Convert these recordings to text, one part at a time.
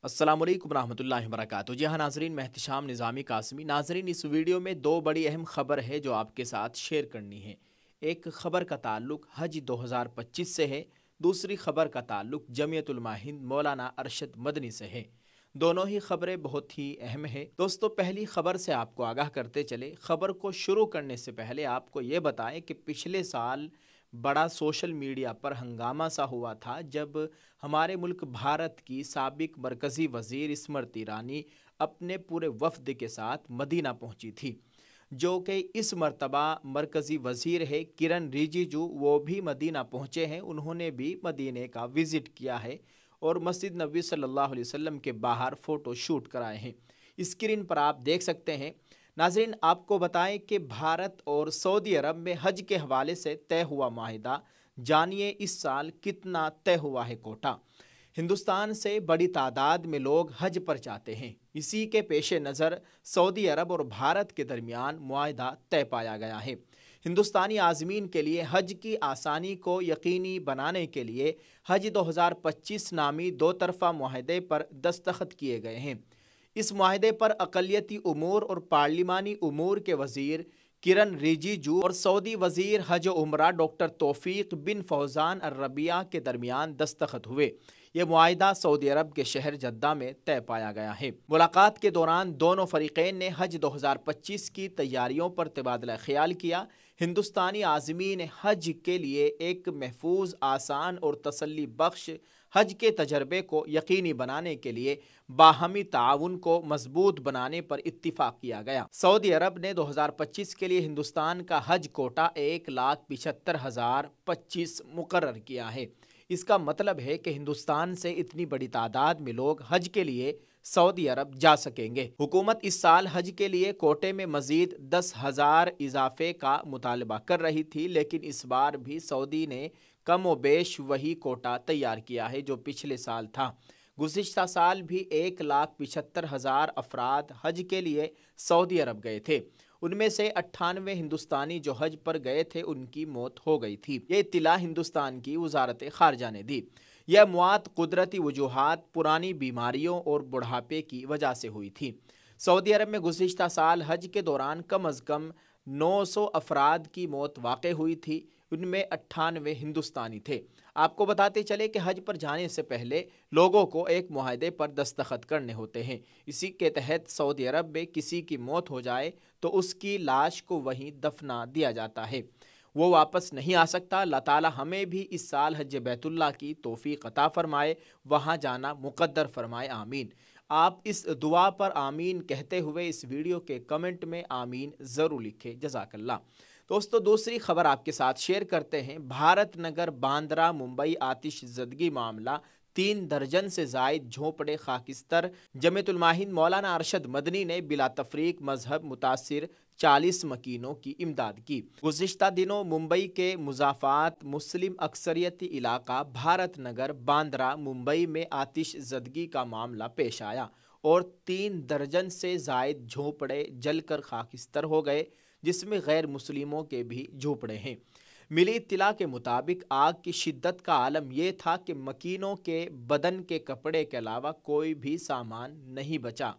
अस्सलामुअलैकुम रहमतुल्लाहि वबरकातुहू। जी हाँ नाजरीन, मैं एहतिशाम निज़ामी कासमी। नाजरीन, इस वीडियो में दो बड़ी अहम खबर है जो आपके साथ शेयर करनी है। एक खबर का ताल्लुक हज 2025 से है, दूसरी खबर का ताल्लुक जमीयत उलमा हिंद मौलाना अरशद मदनी से है। दोनों ही खबरें बहुत ही अहम है। दोस्तों, पहली खबर से आपको आगाह करते चले। खबर को शुरू करने से पहले आपको ये बताएं कि पिछले साल बड़ा सोशल मीडिया पर हंगामा सा हुआ था जब हमारे मुल्क भारत की साबिक मरकज़ी वज़ीर स्मृति ईरानी अपने पूरे वफ़द के साथ मदीना पहुंची थी। जो कि इस मर्तबा मरकज़ी वज़ीर है किरण रिजिजू, वो भी मदीना पहुंचे हैं। उन्होंने भी मदीने का विज़िट किया है और मस्जिद नबी सल्लल्लाहु अलैहि वसल्लम के बाहर फ़ोटो शूट कराए हैं। स्क्रीन पर आप देख सकते हैं। नाज़रीन, आपको बताएं कि भारत और सऊदी अरब में हज के हवाले से तय हुआ माहिदा, जानिए इस साल कितना तय हुआ है कोटा। हिंदुस्तान से बड़ी तादाद में लोग हज पर जाते हैं। इसी के पेश नज़र सऊदी अरब और भारत के दरमियान मुआहदा तय पाया गया है। हिंदुस्तानी आज़मीन के लिए हज की आसानी को यकीनी बनाने के लिए हज 2025 नामी दो तरफ़ा मुआहदे पर दस्तखत किए गए हैं। इस मुआहदे पर अक़लियती उमूर और पार्लिमानी उमूर के वज़ीर किरण रिजिजू और सऊदी वज़ीर हज उमरा डॉक्टर तौफीक बिन फौजान अर्रबिया के दरमियान दस्तखत हुए। ये मुआहिदा सऊदी अरब के शहर जद्दा में तय पाया गया है। मुलाकात के दौरान दोनों फरीक़ैन ने हज 2025 की तैयारियों पर तबादला ख्याल किया। हिंदुस्तानी आज़मीन हज के लिए एक महफूज, आसान और तसल्ली बख्श हज के तजर्बे को यकीनी बनाने के लिए बाहमी ताउन को मजबूत बनाने पर इत्तिफाक किया गया। सऊदी अरब ने 2025 के लिए हिंदुस्तान का हज कोटा 1,75,025 मुकर्रर किया है। इसका मतलब है कि हिंदुस्तान से इतनी बड़ी तादाद में लोग हज के लिए सऊदी अरब जा सकेंगे। हुकूमत इस साल हज के लिए कोटे में मजीद 10,000 इजाफे का मुतालबा कर रही थी, लेकिन इस बार भी सऊदी ने कम व बेश वही कोटा तैयार किया है जो पिछले साल था। गुज़िश्ता साल भी 1,75,000 अफराद हज के लिए सऊदी अरब गए थे। उनमें से 98 हिंदुस्तानी जो हज पर गए थे उनकी मौत हो गई थी। ये इत्तला हिंदुस्तान की वजारत खारजा ने दी। यह मौत कुदरती वजूहात, पुरानी बीमारियों और बुढ़ापे की वजह से हुई थी। सऊदी अरब में गुज़िश्ता साल हज के दौरान कम अज़ कम 900 अफराद की मौत वाक़ हुई थी। उनमें 98 हिंदुस्तानी थे। आपको बताते चले कि हज पर जाने से पहले लोगों को एक मुआहदे पर दस्तखत करने होते हैं। इसी के तहत सऊदी अरब में किसी की मौत हो जाए तो उसकी लाश को वहीं दफना दिया जाता है, वो वापस नहीं आ सकता। अल्लाह ताला हमें भी इस साल हज बैतुल्लाह की तौफीक अता फरमाए, वहाँ जाना मुक़द्दर फरमाए, आमीन। आप इस दुआ पर आमीन कहते हुए इस वीडियो के कमेंट में आमीन ज़रूर लिखें। जज़ाकल्लाह। दोस्तों, दूसरी खबर आपके साथ शेयर करते हैं। भारत नगर बांद्रा मुंबई आतिशज़दगी मामला, 3 दर्जन से जायद झोंपड़े खाकिस्तर। जमीयत उलमा हिंद मौलाना अरशद मदनी ने बिला तफरीक मजहब मुतासिर 40 मकीनों की इमदाद की। गुज़िश्ता दिनों मुंबई के मुज़ाफ़ात मुस्लिम अक्सरियती इलाका भारत नगर बांद्रा मुंबई में आतिशज़दगी का मामला पेश आया और 3 दर्जन से जायद झोंपड़े जलकर खाकिस्तर हो गए, जिसमें गैर मुस्लिमों के भी झोंपड़े हैं। मिली इत्तला के मुताबिक आग की शिद्दत का आलम यह था कि मकीनों के बदन के कपड़े के अलावा कोई भी सामान नहीं बचा,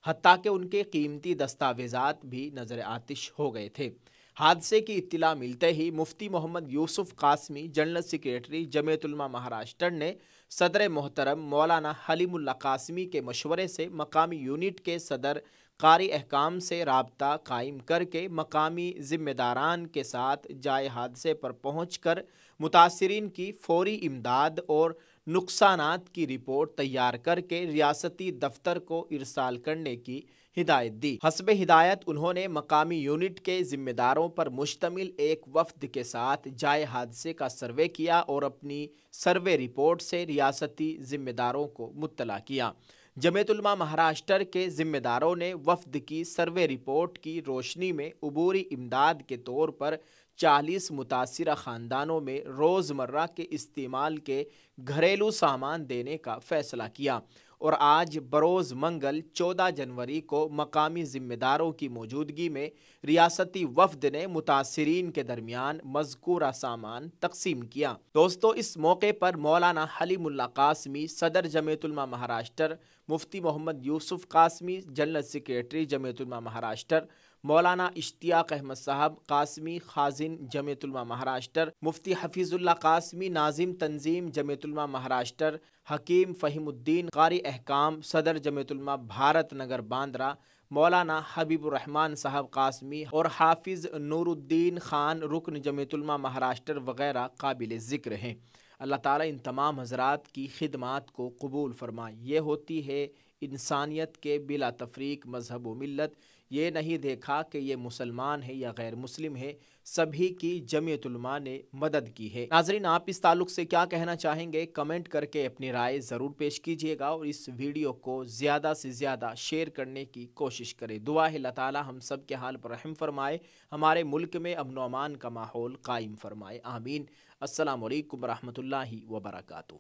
हत्ता कि उनके कीमती दस्तावेजात भी नजर आतिश हो गए थे। हादसे की इत्तला मिलते ही मुफ्ती मोहम्मद यूसुफ कासमी, जनरल सेक्रेटरी जमीयत उलमा महाराष्ट्र ने सदर मोहतरम मौलाना हलीमुल्ला कासमी के मशवरे से मकामी यूनिट के सदर कारी अहकाम से राबता कायम करके मकामी ज़िम्मेदारान के साथ जाए हादसे पर पहुँच कर मुतासिरीन की फौरी इमदाद और नुकसानात की रिपोर्ट तैयार करके रियासती दफ्तर को इरसाल करने की हिदायत दी। हस्ब हिदायत उन्होंने मकामी यूनिट के जिम्मेदारों पर मुश्तमिल एक वफ्द के साथ जाए हादसे का सर्वे किया और अपनी सर्वे रिपोर्ट से रियासती जिम्मेदारों को मुत्तला किया। जमीयत उलमा महाराष्ट्र के जिम्मेदारों ने वफ्द की सर्वे रिपोर्ट की रोशनी में अबूरी इमदाद के तौर पर 40 मुतासिरा ख़ानदानों में रोज़मर्रा के इस्तेमाल के घरेलू सामान देने का फ़ैसला किया। اور آج بروز منگل 14 جنوری کو مقامی ذمہ داروں کی موجودگی میں ریاستی وفد نے متاثرین کے درمیان مذکورہ سامان تقسیم کیا۔ دوستو، اس موقع پر مولانا حلیم اللہ قاسمی صدر جمعیت علماء مہاراشٹر، مفتی محمد یوسف قاسمی جنرل سیکریٹری جمعیت علماء مہاراشٹر، مولانا اشتیاق احمد صاحب قاسمی خازن جمعیت علماء مہاراشٹر، مفتی حفیظ اللہ قاسمی ناظم تنظیم جمعیت علماء مہاراشٹر، حکیم فہیم الدین قاری احکام صدر جمعیت علماء بھارت نگر باندرا، مولانا حبیب الرحمان صاحب قاسمی اور حافظ نور الدین خان رکن جمعیت علماء مہاراشٹر وغیرہ قابل ذکر ہیں۔ اللہ تعالیٰ ان تمام حضرات کی خدمات کو قبول فرمائے۔ یہ ہوتی ہے انسانیت کے بلا تفریق مذہب و ملت، یہ نہیں دیکھا کہ یہ مسلمان ہے یا غیر مسلم ہے، سبھی کی جمعیت علماء نے مدد کی ہے۔ ناظرین، آپ اس تعلق سے کیا کہنا چاہیں گے؟ کمنٹ کر کے اپنی رائے ضرور پیش کیجیے گا اور اس ویڈیو کو زیادہ سے زیادہ شیئر کرنے کی کوشش کریں۔ دعا ہے اللہ تعالی ہم سب کے حال پر رحم فرمائے، ہمارے ملک میں امن و امان کا ماحول قائم فرمائے، آمین۔ السلام علیکم ورحمۃ اللہ وبرکاتہ۔